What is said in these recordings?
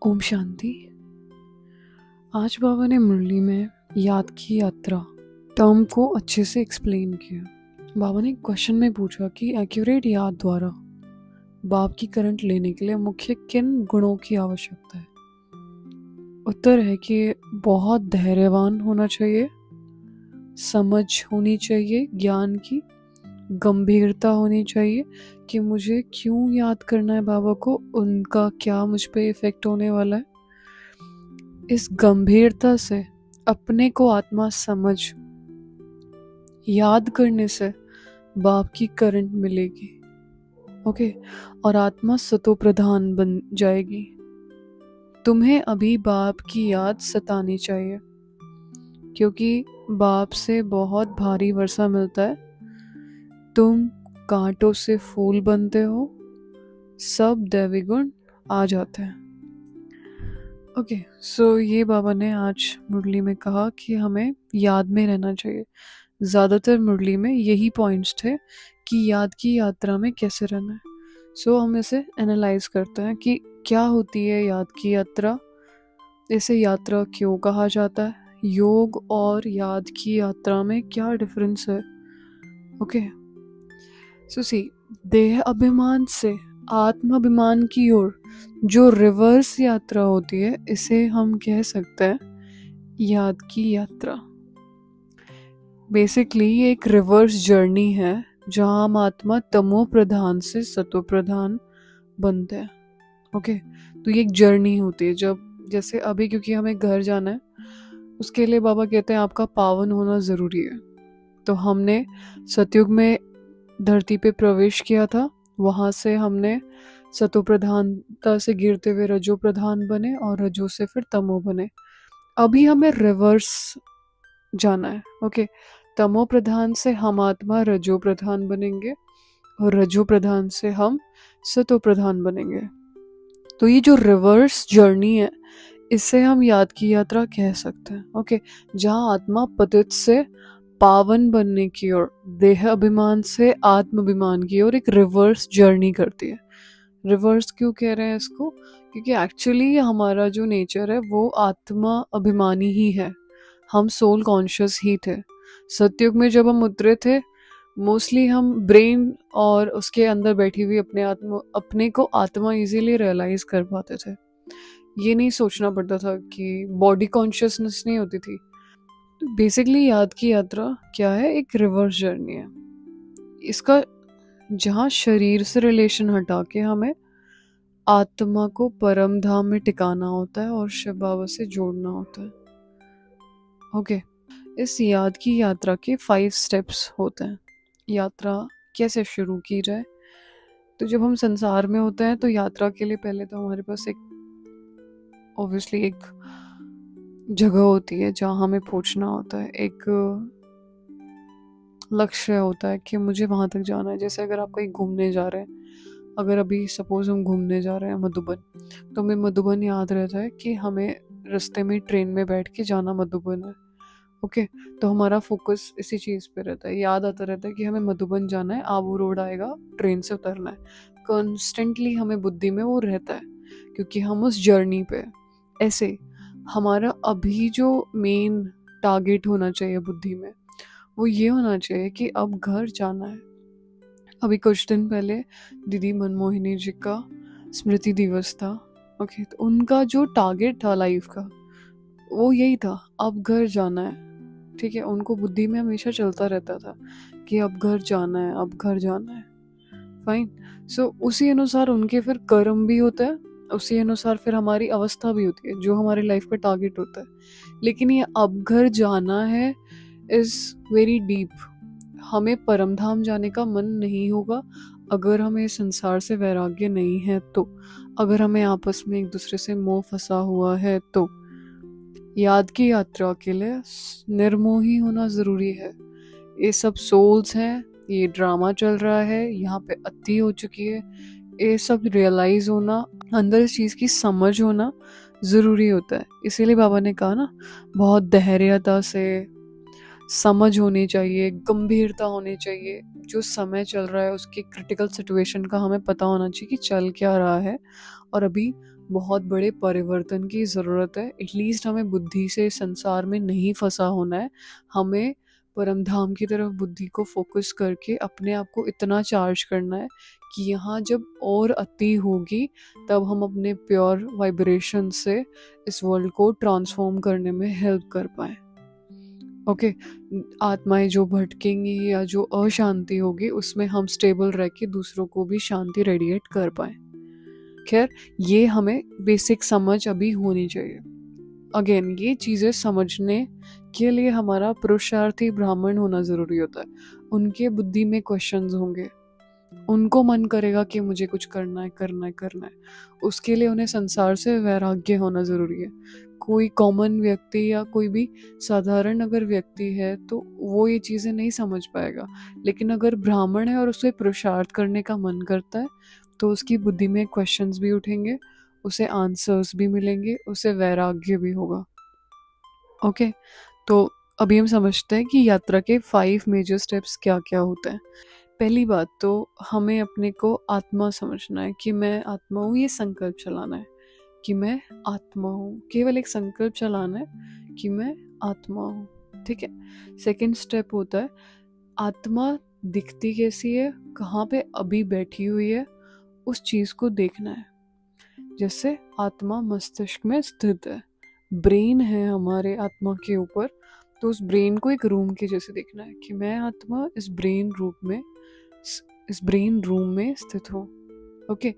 ओम शांति। आज बाबा ने मुरली में याद की यात्रा टर्म को अच्छे से एक्सप्लेन किया। बाबा ने क्वेश्चन में पूछा कि एक्यूरेट याद द्वारा बाप की करंट लेने के लिए मुख्य किन गुणों की आवश्यकता है। उत्तर है कि बहुत धैर्यवान होना चाहिए, समझ होनी चाहिए, ज्ञान की गंभीरता होनी चाहिए कि मुझे क्यों याद करना है बाबा को, उनका क्या मुझ पे इफेक्ट होने वाला है। इस गंभीरता से अपने को आत्मा समझ याद करने से बाप की करंट मिलेगी, ओके, और आत्मा सतो प्रधान बन जाएगी। तुम्हें अभी बाप की याद सतानी चाहिए, क्योंकि बाप से बहुत भारी वर्षा मिलता है। तुम कांटों से फूल बनते हो, सब दैवी गुण आ जाते हैं। ओके, सो ये बाबा ने आज मुरली में कहा कि हमें याद में रहना चाहिए। ज़्यादातर मुरली में यही पॉइंट्स थे कि याद की यात्रा में कैसे रहना है। सो हम इसे एनालाइज करते हैं कि क्या होती है याद की यात्रा, इसे यात्रा क्यों कहा जाता है, योग और याद की यात्रा में क्या डिफरेंस है। ओके, सो सी, देह अभिमान से आत्म अभिमान की ओर जो रिवर्स यात्रा होती है, इसे हम कह सकते हैं याद की यात्रा। बेसिकली ये एक रिवर्स जर्नी है जहां हम आत्मा तमो प्रधान से सतो प्रधान बनते हैं। ओके, तो ये एक जर्नी होती है। जब जैसे अभी क्योंकि हमें घर जाना है, उसके लिए बाबा कहते हैं आपका पावन होना ज़रूरी है। तो हमने सतयुग में धरती पे प्रवेश किया था, वहाँ से हमने सतो प्रधानता से गिरते हुए रजो प्रधान बने और रजो से फिर तमो बने। अभी हमें रिवर्स जाना है। ओके, तमो प्रधान से हम आत्मा रजो प्रधान बनेंगे और रजो प्रधान से हम सतो प्रधान बनेंगे। तो ये जो रिवर्स जर्नी है, इसे हम याद की यात्रा कह सकते हैं। ओके, जहाँ आत्मा पतित से पावन बनने की ओर, देह अभिमान से आत्म अभिमान की ओर एक रिवर्स जर्नी करती है। रिवर्स क्यों कह रहे हैं इसको? क्योंकि एक्चुअली हमारा जो नेचर है वो आत्मा अभिमानी ही है। हम सोल कॉन्शियस ही थे। सतयुग में जब हम उतरे थे, मोस्टली हम ब्रेन और उसके अंदर बैठी हुई अपने को आत्मा इजीली रियलाइज कर पाते थे। ये नहीं सोचना पड़ता था कि बॉडी कॉन्शियसनेस नहीं होती थी। बेसिकली याद की यात्रा क्या है? एक रिवर्स जर्नी है। इसका जहाँ शरीर से रिलेशन हटा के हमें आत्मा को परम धाम में टिकाना होता है और शिव बाबा से जोड़ना होता है। ओके, इस याद की यात्रा के 5 स्टेप्स होते हैं। यात्रा कैसे शुरू की जाए? तो जब हम संसार में होते हैं तो यात्रा के लिए पहले तो हमारे पास ऑब्वियसली एक जगह होती है जहाँ हमें पहुँचना होता है। एक लक्ष्य होता है कि मुझे वहाँ तक जाना है। जैसे अगर आप कहीं घूमने जा रहे हैं, अगर अभी सपोज हम घूमने जा रहे हैं मधुबन, तो हमें मधुबन याद रहता है कि हमें रास्ते में ट्रेन में बैठ के जाना मधुबन है। ओके, तो हमारा फोकस इसी चीज़ पे रहता है, याद आता रहता है कि हमें मधुबन जाना है, आबू रोड आएगा, ट्रेन से उतरना है। कॉन्स्टेंटली हमें बुद्धि में वो रहता है क्योंकि हम उस जर्नी पे। ऐसे हमारा अभी जो मेन टारगेट होना चाहिए बुद्धि में, वो ये होना चाहिए कि अब घर जाना है। अभी कुछ दिन पहले दीदी मनमोहिनी जी का स्मृति दिवस था। ओके, तो उनका जो टारगेट था लाइफ का, वो यही था, अब घर जाना है। ठीक है, उनको बुद्धि में हमेशा चलता रहता था कि अब घर जाना है, अब घर जाना है। फाइन, सो उसी अनुसार उनके फिर कर्म भी होता है, उसी अनुसार फिर हमारी अवस्था भी होती है जो हमारी लाइफ का टारगेट होता है। लेकिन ये अब घर जाना है इज वेरी डीप। हमें परमधाम जाने का मन नहीं होगा अगर हमें संसार से वैराग्य नहीं है तो, अगर हमें आपस में एक दूसरे से मोह फंसा हुआ है तो। याद की यात्रा के लिए निर्मोही होना ज़रूरी है। ये सब सोल्स हैं, ये ड्रामा चल रहा है, यहाँ पे अति हो चुकी है, ये सब रियलाइज होना, अंदर इस चीज़ की समझ होना ज़रूरी होता है। इसीलिए बाबा ने कहा ना, बहुत धैर्यता से समझ होनी चाहिए, गंभीरता होनी चाहिए। जो समय चल रहा है उसकी क्रिटिकल सिचुएशन का हमें पता होना चाहिए कि चल क्या रहा है और अभी बहुत बड़े परिवर्तन की ज़रूरत है। एटलीस्ट हमें बुद्धि से संसार में नहीं फंसा होना है। हमें परम धाम की तरफ बुद्धि को फोकस करके अपने आप को इतना चार्ज करना है कि यहाँ जब और अति होगी तब हम अपने प्योर वाइब्रेशन से इस वर्ल्ड को ट्रांसफॉर्म करने में हेल्प कर पाएँ। ओके, आत्माएं जो भटकेंगी या जो अशांति होगी उसमें हम स्टेबल रह के दूसरों को भी शांति रेडिएट कर पाए। खैर, ये हमें बेसिक समझ अभी होनी चाहिए। अगेन, ये चीज़ें समझने के लिए हमारा पुरुषार्थी ब्राह्मण होना ज़रूरी होता है। उनके बुद्धि में क्वेश्चंस होंगे, उनको मन करेगा कि मुझे कुछ करना है करना है करना है। उसके लिए उन्हें संसार से वैराग्य होना ज़रूरी है। कोई कॉमन व्यक्ति या कोई भी साधारण अगर व्यक्ति है तो वो ये चीज़ें नहीं समझ पाएगा, लेकिन अगर ब्राह्मण है और उसे पुरुषार्थ करने का मन करता है तो उसकी बुद्धि में क्वेश्चंस भी उठेंगे, उसे आंसर्स भी मिलेंगे, उसे वैराग्य भी होगा। ओके, तो अभी हम समझते हैं कि यात्रा के 5 मेजर स्टेप्स क्या क्या होते हैं। पहली बात तो हमें अपने को आत्मा समझना है कि मैं आत्मा हूँ। ये संकल्प चलाना है कि मैं आत्मा हूँ, केवल एक संकल्प चलाना है कि मैं आत्मा हूँ। ठीक है। सेकंड स्टेप होता है आत्मा दिखती कैसी है, कहाँ पे अभी बैठी हुई है, उस चीज़ को देखना है। जैसे आत्मा मस्तिष्क में स्थित है, ब्रेन है हमारे आत्मा के ऊपर, तो उस ब्रेन को एक रूम के जैसे देखना है कि मैं आत्मा इस ब्रेन रूम में स्थित हूँ। ओके,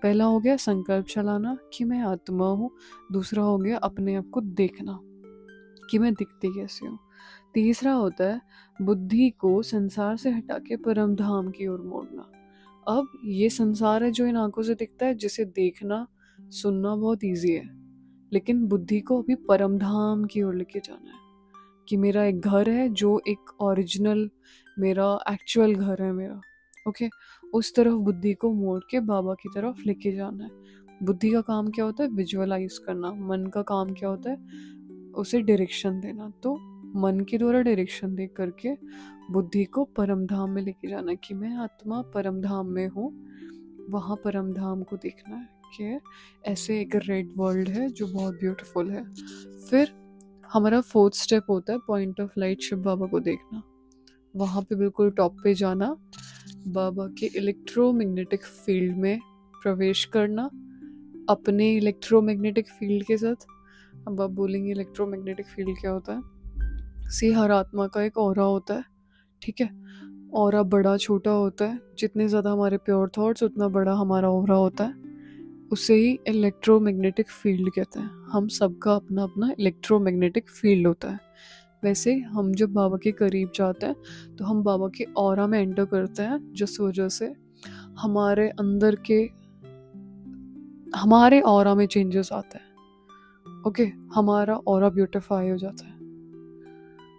पहला हो गया संकल्प चलाना कि मैं आत्मा हूँ। दूसरा हो गया अपने आप को देखना कि मैं दिखती कैसे हूँ। तीसरा होता है बुद्धि को संसार से हटा के परम धाम की ओर मोड़ना। अब ये संसार है जो इन आंखों से दिखता है, जिसे देखना सुनना बहुत इजी है, लेकिन बुद्धि को अभी परम धाम की ओर लेके जाना है कि मेरा एक घर है जो एक ओरिजिनल मेरा एक्चुअल घर है मेरा। ओके, उस तरफ बुद्धि को मोड़ के बाबा की तरफ लेके जाना है। बुद्धि का काम क्या होता है? विजुअलाइज करना। मन का काम क्या होता है? उसे डायरेक्शन देना। तो मन के द्वारा डायरेक्शन दे करके बुद्धि को परम धाम में लेके जाना है कि मैं आत्मा परम धाम में हूँ। वहाँ परम धाम को देखना है कि ऐसे एक रेड वर्ल्ड है जो बहुत ब्यूटीफुल है। फिर हमारा फोर्थ स्टेप होता है पॉइंट ऑफ लाइट शिव बाबा को देखना। वहाँ पे बिल्कुल टॉप पे जाना, बाबा के इलेक्ट्रोमैग्नेटिक फील्ड में प्रवेश करना अपने इलेक्ट्रोमैग्नेटिक फील्ड के साथ। अब आप बोलेंगे इलेक्ट्रोमैग्नेटिक फील्ड क्या होता है? सी हर आत्मा का एक ऑरा होता है, ठीक है। ऑरा बड़ा छोटा होता है, जितने ज़्यादा हमारे प्योर थॉट्स उतना बड़ा हमारा ऑरा होता है। उसे ही इलेक्ट्रोमैग्नेटिक फील्ड कहते हैं। हम सबका अपना अपना इलेक्ट्रोमैग्नेटिक फील्ड होता है। वैसे हम जब बाबा के करीब जाते हैं तो हम बाबा के ऑरा में एंटर करते हैं, जिस वजह से हमारे अंदर के हमारे ऑरा में चेंजेस आते हैं। ओके, हमारा ऑरा ब्यूटिफाई हो जाता है,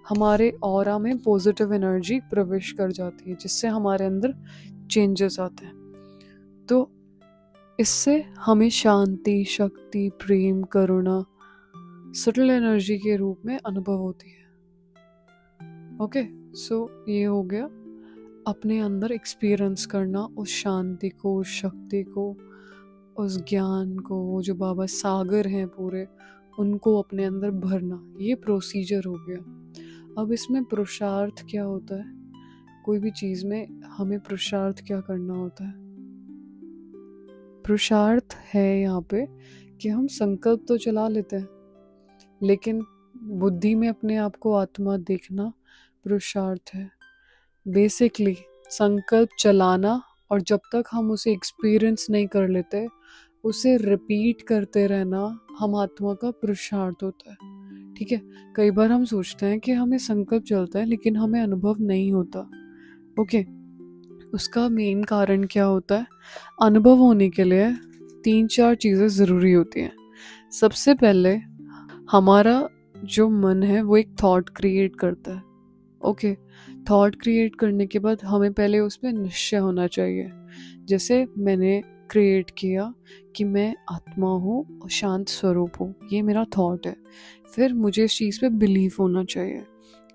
हमारे ऑरा में पॉजिटिव एनर्जी प्रवेश कर जाती है, जिससे हमारे अंदर चेंजेस आते हैं। तो इससे हमें शांति, शक्ति, प्रेम, करुणा सटल एनर्जी के रूप में अनुभव होती है। ओके, सो ये हो गया अपने अंदर एक्सपीरियंस करना उस शांति को, उस शक्ति को, उस ज्ञान को। वो जो बाबा सागर हैं पूरे, उनको अपने अंदर भरना। ये प्रोसीजर हो गया। अब इसमें पुरुषार्थ क्या होता है? कोई भी चीज़ में हमें पुरुषार्थ क्या करना होता है? पुरुषार्थ है यहाँ पे कि हम संकल्प तो चला लेते हैं, लेकिन बुद्धि में अपने आप को आत्मा देखना पुरुषार्थ है। बेसिकली संकल्प चलाना, और जब तक हम उसे एक्सपीरियंस नहीं कर लेते उसे रिपीट करते रहना हम आत्मा का पुरुषार्थ होता है। ठीक है, कई बार हम सोचते हैं कि हमें संकल्प चलता है लेकिन हमें अनुभव नहीं होता। ओके, उसका मेन कारण क्या होता है? अनुभव होने के लिए 3-4 चीज़ें ज़रूरी होती हैं। सबसे पहले हमारा जो मन है वो एक थॉट क्रिएट करता है। ओके, थॉट क्रिएट करने के बाद हमें पहले उस पर निश्चय होना चाहिए। जैसे मैंने क्रिएट किया कि मैं आत्मा हूँ और शांत स्वरूप हूँ, ये मेरा थॉट है। फिर मुझे इस चीज़ पे बिलीव होना चाहिए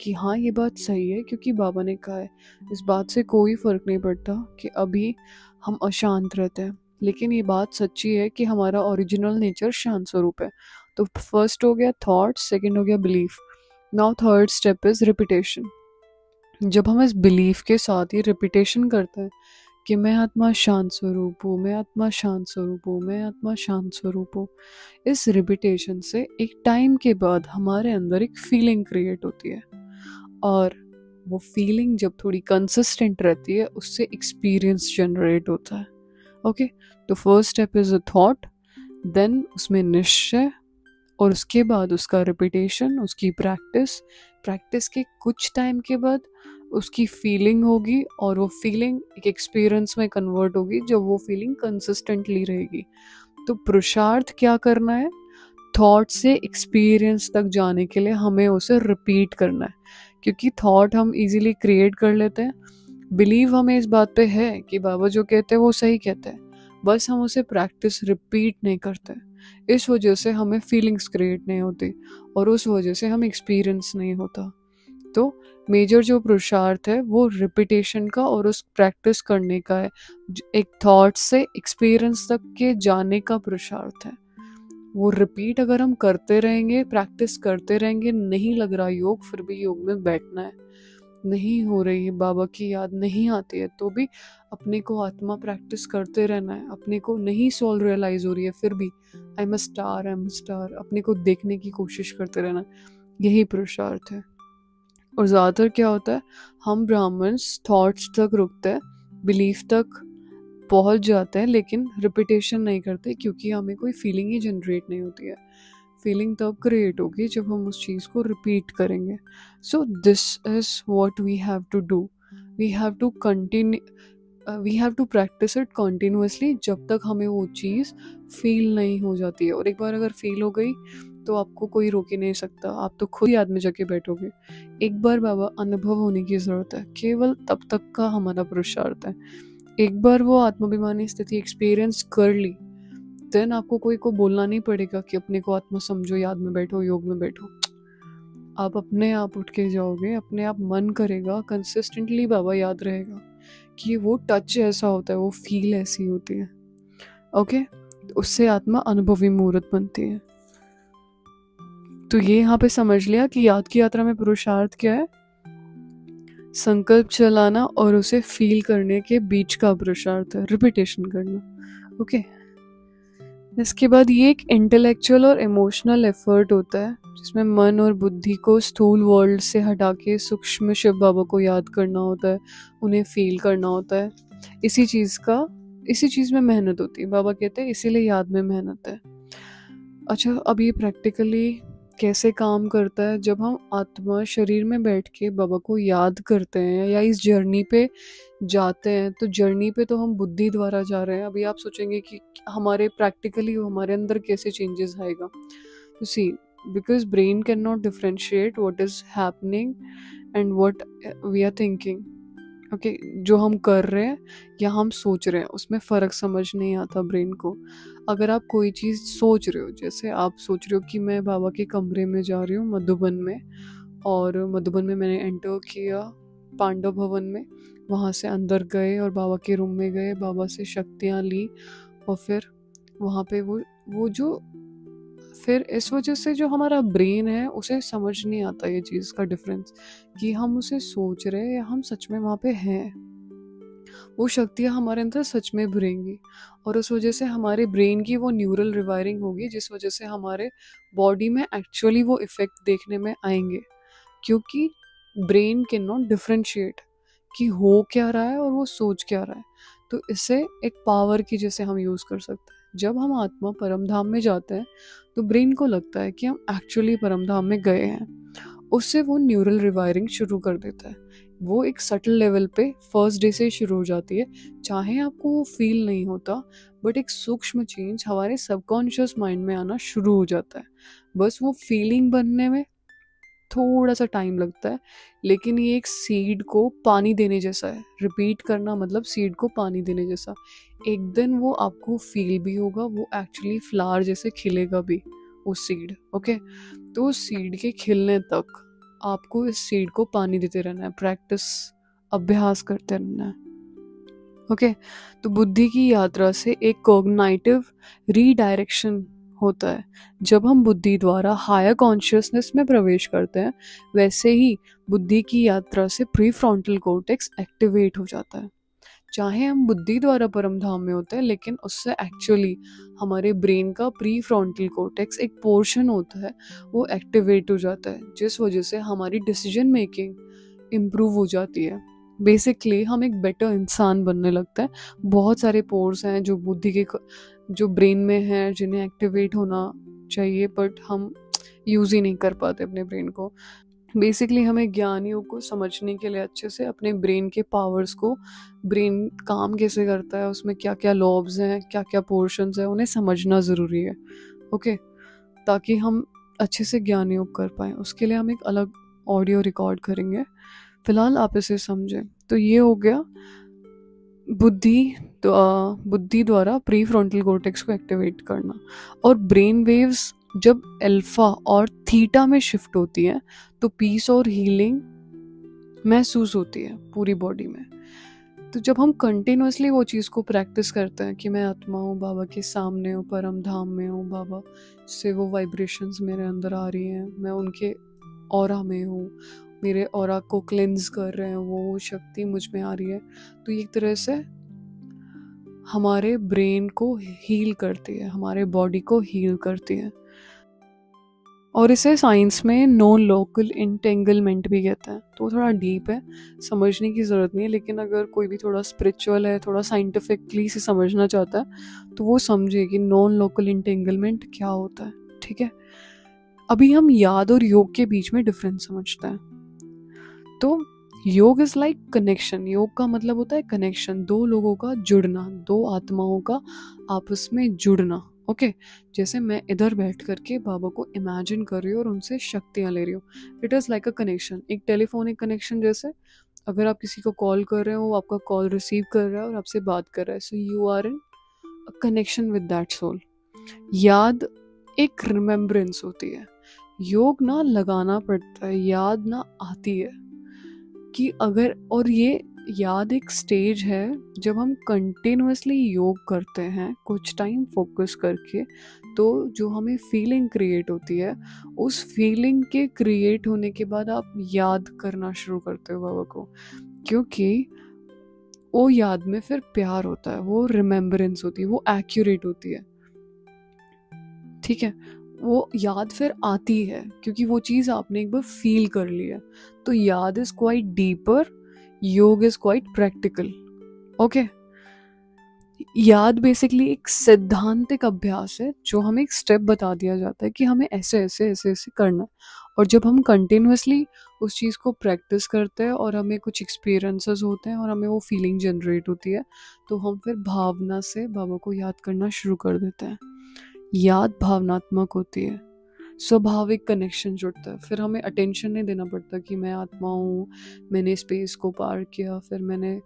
कि हाँ ये बात सही है क्योंकि बाबा ने कहा है। इस बात से कोई फ़र्क नहीं पड़ता कि अभी हम अशांत रहते हैं, लेकिन ये बात सच्ची है कि हमारा ओरिजिनल नेचर शांत स्वरूप है। तो फर्स्ट हो गया थॉट, सेकंड हो गया belief. Now third step is repetition. जब हम इस बिलीफ के साथ ही रिपीटेशन करते हैं कि मैं आत्मा शांत स्वरूप हूँ, मैं आत्मा शांत स्वरूप हूँ, मैं आत्मा शांत स्वरूप हूँ, इस रिपीटेशन से एक टाइम के बाद हमारे अंदर एक फीलिंग क्रिएट होती है, और वो फीलिंग जब थोड़ी कंसिस्टेंट रहती है उससे एक्सपीरियंस जनरेट होता है। ओके, तो first step is a thought, then उसमें निश्चय, और उसके बाद उसका रिपीटेशन, उसकी प्रैक्टिस के कुछ टाइम के बाद उसकी फीलिंग होगी, और वो फीलिंग एक एक्सपीरियंस में कन्वर्ट होगी जब वो फीलिंग कंसिस्टेंटली रहेगी। तो पुरुषार्थ क्या करना है? थॉट से एक्सपीरियंस तक जाने के लिए हमें उसे रिपीट करना है, क्योंकि थॉट हम इजीली क्रिएट कर लेते हैं, बिलीव हमें इस बात पे है कि बाबा जो कहते हैं वो सही कहते हैं, बस हम उसे प्रैक्टिस रिपीट नहीं करते। इस वजह से हमें फीलिंग्स क्रिएट नहीं होती, और उस वजह से हमें एक्सपीरियंस नहीं होता। तो मेजर जो पुरुषार्थ है वो रिपीटेशन का और उस प्रैक्टिस करने का है। एक थॉट से एक्सपीरियंस तक के जाने का पुरुषार्थ है। वो रिपीट अगर हम करते रहेंगे, प्रैक्टिस करते रहेंगे, नहीं लग रहा योग, फिर भी योग में बैठना है। नहीं हो रही है, बाबा की याद नहीं आती है, तो भी अपने को आत्मा प्रैक्टिस करते रहना है। अपने को नहीं सोल रियलाइज हो रही है, फिर भी I am a star, I am a star, अपने को देखने की कोशिश करते रहना। यही पुरुषार्थ है। और ज़्यादातर क्या होता है, हम ब्राह्मण्स थॉट्स तक रुकते हैं, बिलीफ तक पहुंच जाते हैं, लेकिन रिपीटेशन नहीं करते, क्योंकि हमें कोई फीलिंग ही जनरेट नहीं होती है। फीलिंग तब क्रिएट होगी जब हम उस चीज़ को रिपीट करेंगे। So this is what we have to do. We have to continue, we have to practice it continuously, जब तक हमें वो चीज़ फील नहीं हो जाती है। और एक बार अगर फील हो गई तो आपको कोई रोक ही नहीं सकता, आप तो खुद याद में जाके बैठोगे। एक बार बाबा अनुभव होने की ज़रूरत है, केवल तब तक का हमारा पुरुषार्थ है। एक बार वो आत्माभिमानी स्थिति एक्सपीरियंस कर ली, देन आपको कोई को बोलना नहीं पड़ेगा कि अपने को आत्मा समझो, याद में बैठो, योग में बैठो। आप अपने आप उठ के जाओगे, अपने आप मन करेगा, कंसिस्टेंटली बाबा याद रहेगा कि वो टच ऐसा होता है, वो फील ऐसी होती है। ओके, तो उससे आत्मा अनुभवी मूर्त बनती है। तो ये यहाँ पे समझ लिया कि याद की यात्रा में पुरुषार्थ क्या है? संकल्प चलाना और उसे फील करने के बीच का पुरुषार्थ है, रिपीटेशन करना। ओके, इसके बाद ये एक इंटेलेक्चुअल और इमोशनल एफर्ट होता है, जिसमें मन और बुद्धि को स्थूल वर्ल्ड से हटा के सूक्ष्म शिव बाबा को याद करना होता है, उन्हें फील करना होता है। इसी चीज़ में मेहनत होती है। बाबा कहते हैं इसीलिए याद में मेहनत है। अच्छा, अब ये प्रैक्टिकली कैसे काम करता है? जब हम आत्मा शरीर में बैठ के बाबा को याद करते हैं या इस जर्नी पे जाते हैं, तो जर्नी पे तो हम बुद्धि द्वारा जा रहे हैं। अभी आप सोचेंगे कि हमारे प्रैक्टिकली हमारे अंदर कैसे चेंजेस आएगा। तो see, because brain can not differentiate what is happening and what we are thinking. Okay, जो हम कर रहे हैं या हम सोच रहे हैं, उसमें फ़र्क समझ नहीं आता ब्रेन को। अगर आप कोई चीज़ सोच रहे हो, जैसे आप सोच रहे हो कि मैं बाबा के कमरे में जा रही हूँ मधुबन में, और मधुबन में मैंने एंटर किया पांडव भवन में, वहाँ से अंदर गए और बाबा के रूम में गए, बाबा से शक्तियाँ ली, और फिर वहाँ पे वो जो फिर इस वजह से जो हमारा ब्रेन है उसे समझ नहीं आता ये चीज़ का डिफरेंस, कि हम उसे सोच रहे हैं या हम सच में वहाँ पे हैं। वो शक्तियाँ हमारे अंदर सच में भरेंगी, और उस वजह से हमारे ब्रेन की वो न्यूरल रिवायरिंग होगी, जिस वजह से हमारे बॉडी में एक्चुअली वो इफ़ेक्ट देखने में आएंगे, क्योंकि ब्रेन कैन नॉट डिफ्रेंशिएट कि हो क्या रहा है और वो सोच क्या रहा है। तो इसे एक पावर की जैसे हम यूज़ कर सकते हैं। जब हम आत्मा परम धाम में जाते हैं तो ब्रेन को लगता है कि हम एक्चुअली परम धाम में गए हैं, उससे वो न्यूरल रिवायरिंग शुरू कर देता है। वो एक सटल लेवल पे फर्स्ट डे से शुरू हो जाती है, चाहे आपको वो फील नहीं होता, बट एक सूक्ष्म चेंज हमारे सबकॉन्शियस माइंड में आना शुरू हो जाता है। बस वो फीलिंग बनने में थोड़ा सा टाइम लगता है, लेकिन ये एक सीड को पानी देने जैसा है। रिपीट करना मतलब सीड को पानी देने जैसा। एक दिन वो आपको फील भी होगा, वो एक्चुअली फ्लावर जैसे खिलेगा भी वो सीड। ओके, तो सीड के खिलने तक आपको इस सीड को पानी देते रहना है, प्रैक्टिस, अभ्यास करते रहना है। ओके, तो बुद्धि की यात्रा से एक कॉग्नाइटिव रीडायरेक्शन होता है। जब हम बुद्धि द्वारा हायर कॉन्शियसनेस में प्रवेश करते हैं, वैसे ही बुद्धि की यात्रा से प्री फ्रंटल कॉर्टेक्स एक्टिवेट हो जाता है। चाहे हम बुद्धि द्वारा परम धाम में होते हैं, लेकिन उससे एक्चुअली हमारे ब्रेन का प्री फ्रंटल कॉर्टेक्स एक पोर्शन होता है, वो एक्टिवेट हो जाता है, जिस वजह से हमारी डिसीजन मेकिंग इम्प्रूव हो जाती है। बेसिकली हम एक बेटर इंसान बनने लगता है। बहुत सारे पोर्स हैं जो बुद्धि के जो ब्रेन में हैं, जिन्हें एक्टिवेट होना चाहिए, बट हम यूज़ ही नहीं कर पाते अपने ब्रेन को। बेसिकली हमें ज्ञान योग को समझने के लिए अच्छे से अपने ब्रेन के पावर्स को, ब्रेन काम कैसे करता है, उसमें क्या क्या लॉब्स हैं, क्या क्या पोर्शंस हैं, उन्हें समझना ज़रूरी है। ओके, ताकि हम अच्छे से ज्ञान योग कर पाएँ। उसके लिए हम एक अलग ऑडियो रिकॉर्ड करेंगे, फिलहाल आप इसे समझें। तो ये हो गया बुद्धि द्वारा प्री फ्रंटल कॉर्टेक्स को एक्टिवेट करना। और ब्रेन वेव्स जब अल्फा और थीटा में शिफ्ट होती हैं, तो पीस और हीलिंग महसूस होती है पूरी बॉडी में। तो जब हम कंटिन्यूअसली वो चीज़ को प्रैक्टिस करते हैं कि मैं आत्मा हूँ, बाबा के सामने हूँ, परम धाम में हूँ, बाबा से वो वाइब्रेशंस मेरे अंदर आ रही हैं, मैं उनके ऑरा में हूँ, मेरे ऑरा को क्लेंज कर रहे हैं, वो शक्ति मुझ में आ रही है, तो एक तरह से हमारे ब्रेन को हील करती है, हमारे बॉडी को हील करती है। और इसे साइंस में नॉन लोकल इंटेंगलमेंट भी कहते हैं। तो थोड़ा डीप है, समझने की ज़रूरत नहीं है, लेकिन अगर कोई भी थोड़ा स्पिरिचुअल है, थोड़ा साइंटिफिकली से समझना चाहता है, तो वो समझे कि नॉन लोकल इंटेंगलमेंट क्या होता है। ठीक है, अभी हम याद और योग के बीच में डिफरेंस समझते हैं। तो योग इज़ लाइक कनेक्शन। योग का मतलब होता है कनेक्शन, दो लोगों का जुड़ना, दो आत्माओं का आपस में जुड़ना। ओके, जैसे मैं इधर बैठ करके बाबा को इमेजिन कर रही हूँ और उनसे शक्तियाँ ले रही हूँ, it is like a connection, एक टेलीफोनिक कनेक्शन। जैसे अगर आप किसी को कॉल कर रहे हो, वो आपका कॉल रिसीव कर रहा है और आपसे बात कर रहा है, so you are in a connection with that soul. याद एक रिमेम्बरेंस होती है। योग ना लगाना पड़ता है, याद ना आती है कि अगर, और ये याद एक स्टेज है जब हम कंटिन्यूअसली योग करते हैं कुछ टाइम फोकस करके, तो जो हमें फीलिंग क्रिएट होती है, उस फीलिंग के क्रिएट होने के बाद आप याद करना शुरू करते हो बाबा को, क्योंकि वो याद में फिर प्यार होता है, वो रिमेम्बरेंस होती है, वो एक्यूरेट होती है। ठीक है, वो याद फिर आती है क्योंकि वो चीज़ आपने एक बार फील कर ली है। तो याद इज क्वाइट डीपर, योग इज क्वाइट प्रैक्टिकल। ओके, याद बेसिकली एक सैद्धांतिक अभ्यास है जो हमें एक स्टेप बता दिया जाता है कि हमें ऐसे ऐसे ऐसे ऐसे करना है। और जब हम कंटिन्यूअसली उस चीज़ को प्रैक्टिस करते हैं और हमें कुछ एक्सपीरियंसेस होते हैं और हमें वो फीलिंग जनरेट होती है, तो हम फिर भावना से बाबा को याद करना शुरू कर देते हैं। याद भावनात्मक होती है, स्वाभाविक कनेक्शन जुड़ता है, फिर हमें अटेंशन नहीं देना पड़ता कि मैं आत्मा हूँ, मैंने स्पेस को पार किया, फिर मैंने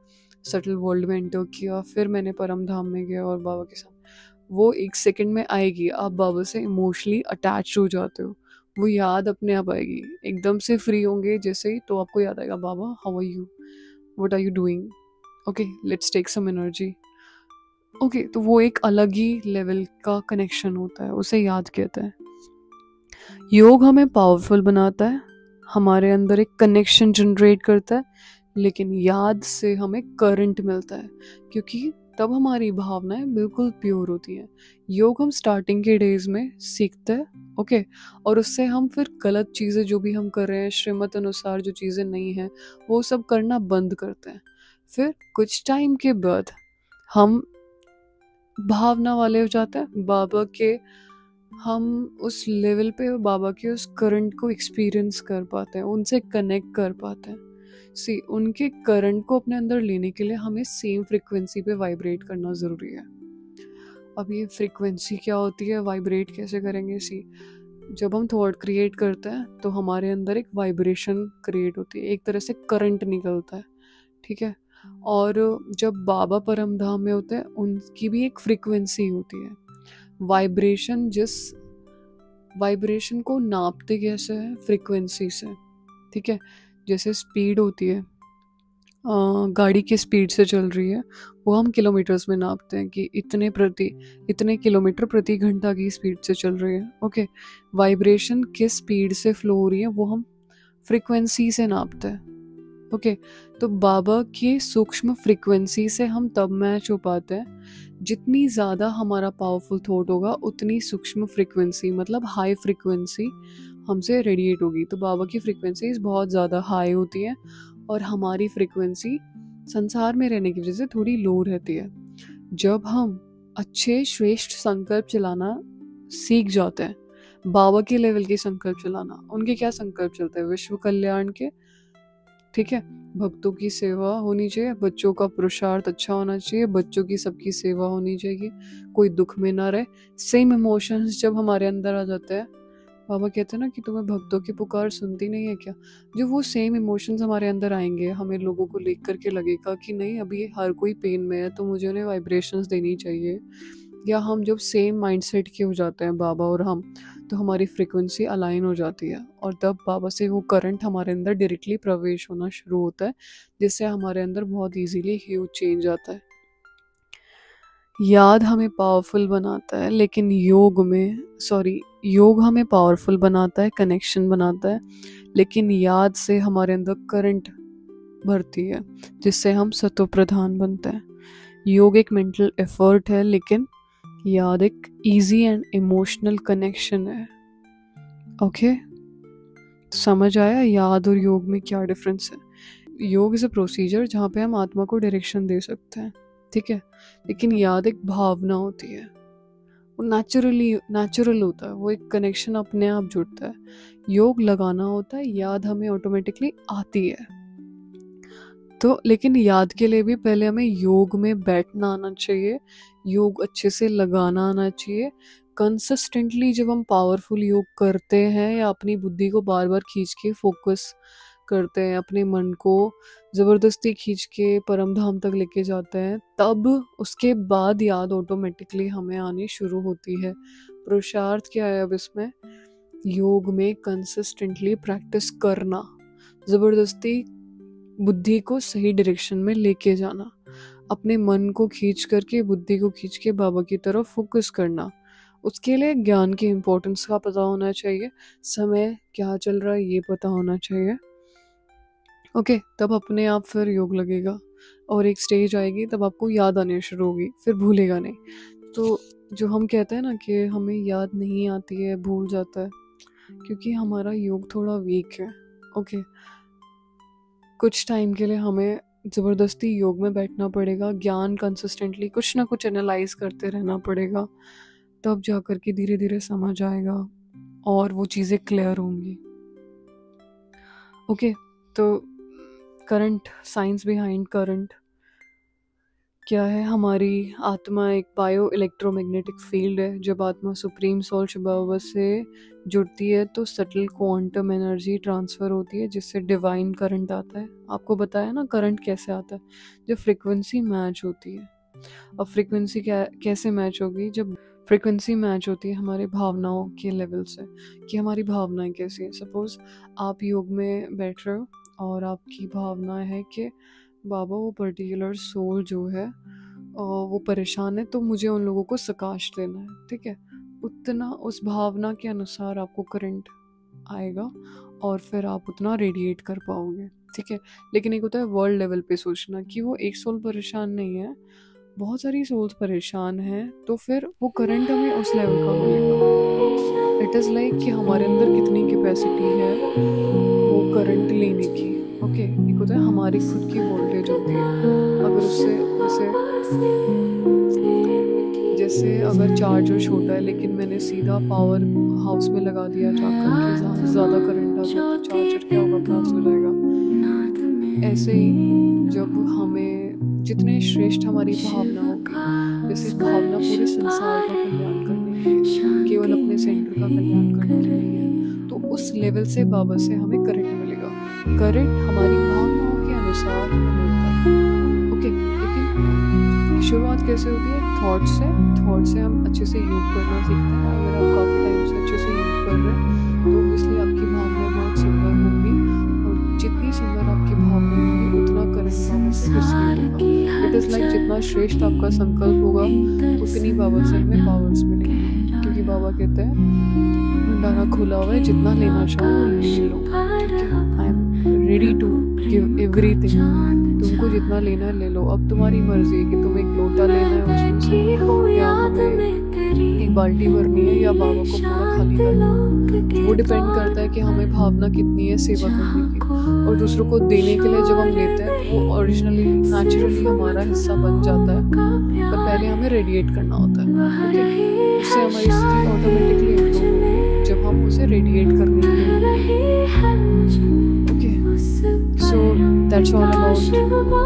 सटल वर्ल्ड में एंटर किया, फिर मैंने परम धाम में गया और बाबा के साथ। वो एक सेकंड में आएगी, आप बाबा से इमोशनली अटैच हो जाते हो, वो याद अपने आप आएगी, एकदम से फ्री होंगे जैसे ही, तो आपको याद आएगा बाबा how are you, what are you doing, okay let's take some energy. Okay, तो वो एक अलग ही लेवल का कनेक्शन होता है, उसे याद कहते हैं। योग हमें पावरफुल बनाता है, हमारे अंदर एक कनेक्शन जनरेट करता है, लेकिन याद से हमें करंट मिलता है, क्योंकि तब हमारी भावनाएं बिल्कुल प्योर होती हैं। योग हम स्टार्टिंग के डेज में सीखते हैं, ओके, और उससे हम फिर गलत चीज़ें जो भी हम कर रहे हैं, श्रीमत अनुसार जो चीज़ें नहीं हैं, वो सब करना बंद करते हैं। फिर कुछ टाइम के बाद हम भावना वाले हो जाते हैं बाबा के, हम उस लेवल पे बाबा के उस करंट को एक्सपीरियंस कर पाते हैं, उनसे कनेक्ट कर पाते हैं। सी, उनके करंट को अपने अंदर लेने के लिए हमें सेम फ्रिक्वेंसी पे वाइब्रेट करना ज़रूरी है। अब ये फ्रिक्वेंसी क्या होती है, वाइब्रेट कैसे करेंगे? सी, जब हम थॉट क्रिएट करते हैं तो हमारे अंदर एक वाइब्रेशन क्रिएट होती है, एक तरह से करंट निकलता है। ठीक है, और जब बाबा परम धाम में होते हैं, उनकी भी एक फ्रिक्वेंसी होती है, वाइब्रेशन। जिस वाइब्रेशन को नापते कैसे है? फ्रिक्वेंसी से। ठीक है। जैसे स्पीड होती है, गाड़ी की स्पीड से चल रही है, वो हम किलोमीटर्स में नापते हैं कि इतने किलोमीटर प्रति घंटा की स्पीड से चल रही है। ओके, वाइब्रेशन किस स्पीड से फ्लो हो रही है वो हम फ्रीक्वेंसी से नापते हैं। ओके, तो बाबा की सूक्ष्म फ्रीक्वेंसी से हम तब मैच हो पाते हैं, जितनी ज़्यादा हमारा पावरफुल थॉट होगा उतनी सूक्ष्म फ्रीक्वेंसी मतलब हाई फ्रीक्वेंसी हमसे रेडिएट होगी। तो बाबा की फ्रीक्वेंसीज बहुत ज़्यादा हाई होती है और हमारी फ्रीक्वेंसी संसार में रहने की वजह से थोड़ी लो रहती है। जब हम अच्छे श्रेष्ठ संकल्प चलाना सीख जाते हैं, बाबा के लेवल के संकल्प चलाना, उनके क्या संकल्प चलते हैं? विश्व कल्याण के, ठीक है, भक्तों की सेवा होनी चाहिए, बच्चों का पुरुषार्थ अच्छा होना चाहिए, बच्चों की सबकी सेवा होनी चाहिए, कोई दुख में ना रहे। सेम इमोशंस जब हमारे अंदर आ जाते हैं, बाबा कहते हैं ना कि तुम्हें भक्तों की पुकार सुनती नहीं है क्या? जो वो सेम इमोशंस हमारे अंदर आएंगे, हमें लोगों को लेकर के लगेगा कि नहीं अभी हर कोई पेन में है तो मुझे उन्हें वाइब्रेशंस देनी चाहिए। या हम जब सेम माइंडसेट के हो जाते हैं बाबा और हम, तो हमारी फ्रीक्वेंसी अलाइन हो जाती है और तब बाबा से वो करंट हमारे अंदर डायरेक्टली प्रवेश होना शुरू होता है, जिससे हमारे अंदर बहुत इजीली ह्यूज चेंज आता है। याद हमें पावरफुल बनाता है, लेकिन योग हमें पावरफुल बनाता है, कनेक्शन बनाता है, लेकिन याद से हमारे अंदर करंट भरती है, जिससे हम सतो प्रधान बनते हैं। योग एक मेंटल एफर्ट है, लेकिन याद एक इजी एंड इमोशनल कनेक्शन है। ओके, समझ आया याद और योग में क्या डिफरेंस है? योग इज़ अ प्रोसीजर जहाँ पे हम आत्मा को डायरेक्शन दे सकते हैं, ठीक है, लेकिन याद एक भावना होती है, वो नेचुरल होता है, वो एक कनेक्शन अपने आप जुड़ता है। योग लगाना होता है, याद हमें ऑटोमेटिकली आती है। तो लेकिन याद के लिए भी पहले हमें योग में बैठना आना चाहिए, योग अच्छे से लगाना आना चाहिए। कंसिस्टेंटली जब हम पावरफुल योग करते हैं या अपनी बुद्धि को बार बार खींच के फोकस करते हैं, अपने मन को ज़बरदस्ती खींच के परम धाम तक लेके जाते हैं, तब उसके बाद याद ऑटोमेटिकली हमें आनी शुरू होती है। पुरुषार्थ क्या है अब इसमें? योग में कंसिस्टेंटली प्रैक्टिस करना, ज़बरदस्ती बुद्धि को सही डायरेक्शन में लेके जाना, अपने मन को खींच करके, बुद्धि को खींच के बाबा की तरफ फोकस करना। उसके लिए ज्ञान की इम्पोर्टेंस का पता होना चाहिए, समय क्या चल रहा है ये पता होना चाहिए। ओके, तब अपने आप फिर योग लगेगा और एक स्टेज आएगी तब आपको याद आने शुरू होगी, फिर भूलेगा नहीं। तो जो हम कहते हैं ना कि हमें याद नहीं आती है, भूल जाता है, क्योंकि हमारा योग थोड़ा वीक है। ओके, कुछ टाइम के लिए हमें ज़बरदस्ती योग में बैठना पड़ेगा, ज्ञान कंसिस्टेंटली कुछ ना कुछ एनालाइज करते रहना पड़ेगा, तब जा कर के धीरे धीरे समझ आएगा और वो चीज़ें क्लियर होंगी। ओके, तो करंट, साइंस बिहाइंड करंट क्या है? हमारी आत्मा एक बायो इलेक्ट्रोमैग्नेटिक फील्ड है। जब आत्मा सुप्रीम सोल बाबा से जुड़ती है तो सटल क्वांटम एनर्जी ट्रांसफ़र होती है, जिससे डिवाइन करंट आता है। आपको बताया ना करंट कैसे आता है? जब फ्रीक्वेंसी मैच होती है। अब फ्रीक्वेंसी कैसे मैच होगी? जब फ्रीक्वेंसी मैच होती है हमारे भावनाओं के लेवल से, कि हमारी भावनाएं कैसी हैं। सपोज़ आप योग में बैठ रहे हो और आपकी भावना है कि बाबा वो पर्टिकुलर सोल जो है वो परेशान है, तो मुझे उन लोगों को सकाश देना है, ठीक है। उतना उस भावना के अनुसार आपको करंट आएगा और फिर आप उतना रेडिएट कर पाओगे, ठीक है। लेकिन एक होता है वर्ल्ड लेवल पे सोचना कि वो एक सोल परेशान नहीं है, बहुत सारी सोल्स परेशान हैं, तो फिर वो करंट हमें उस लेवल का मिलेगा। इट इज़ लाइक कि हमारे अंदर कितनी कैपेसिटी है वो करंट लेने की। ओके, एक होता है हमारी खुद की वोल्टेज होती है, अगर उससे जैसे अगर चार्जर छोटा है लेकिन मैंने सीधा पावर हाउस में लगा दिया जाकर के, ज़्यादा करंट आ गया तो चार्जर क्या होगा, ब्लास्ट हो जाएगा। ऐसे ही जब हमें जितने श्रेष्ठ हमारी भावना होगी, जैसे भावना पूरे संसार का कल्याण करने की है, केवल अपने सेंटर का कल्याण करने की नहीं है, तो उस लेवल से बाबा से हमें करंट मिलेगा। करंट हमारी भावनाओं के अनुसार हमें मिलता है। ओके, लेकिन शुरुआत कैसे होती है? थॉट से हम अच्छे से योग करना सीखते हैं। अगर आप काफ़ी टाइम से अच्छे से योग कर रहे हैं तो इसलिए आपकी भावनाएं बहुत सुंदर होंगी और जितनी सुंदर आपकी भावनाएं होंगी उतना करंट बाबा से रिसीव होगा। इट इज़ लाइक जितना श्रेष्ठ आपका संकल्प होगा उतनी बाबा से हमें पावर्स मिलेंगी, क्योंकि बाबा कहते हैं भंडारा खुला हुआ है, जितना लेना चाहो वो ले लो। I am ready to give everything, तुमको जितना लेना है ले लो। अब तुम्हारी मर्जी है कि तुम एक लोटा लेना है उसमें से, या हमें एक बाल्टी भरनी है, या बाबा को पूरा खाली करना है। वो डिपेंड करता है कि हमें भावना कितनी है सेवा करने की। और दूसरों को देने के लिए जब हम लेते हैं तो वो ओरिजिनली नेचुरली हमारा हिस्सा बन जाता है, पर पहले हमें रेडिएट करना होता है। ओके, उससे हमारी स्थिति ऑटोमेटिकली इम्प्रूव होगी जब हम उसे रेडिएट करने के लिए। Okay, so that's all about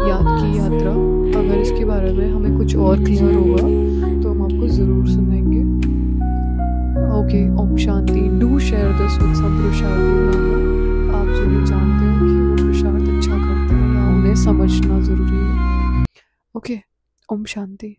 याद की यात्रा। अगर इसके बारे में हमें कुछ और क्लियर होगा तो हम आपको ज़रूर सुनाएंगे। Okay, Om Shanti. Do share this with some पुरुषार्थी। आप जो भी जानते हो कि वो पुरुषार्थ अच्छा करते हैं या उन्हें समझना ज़रूरी है। ओके, ओम शांति।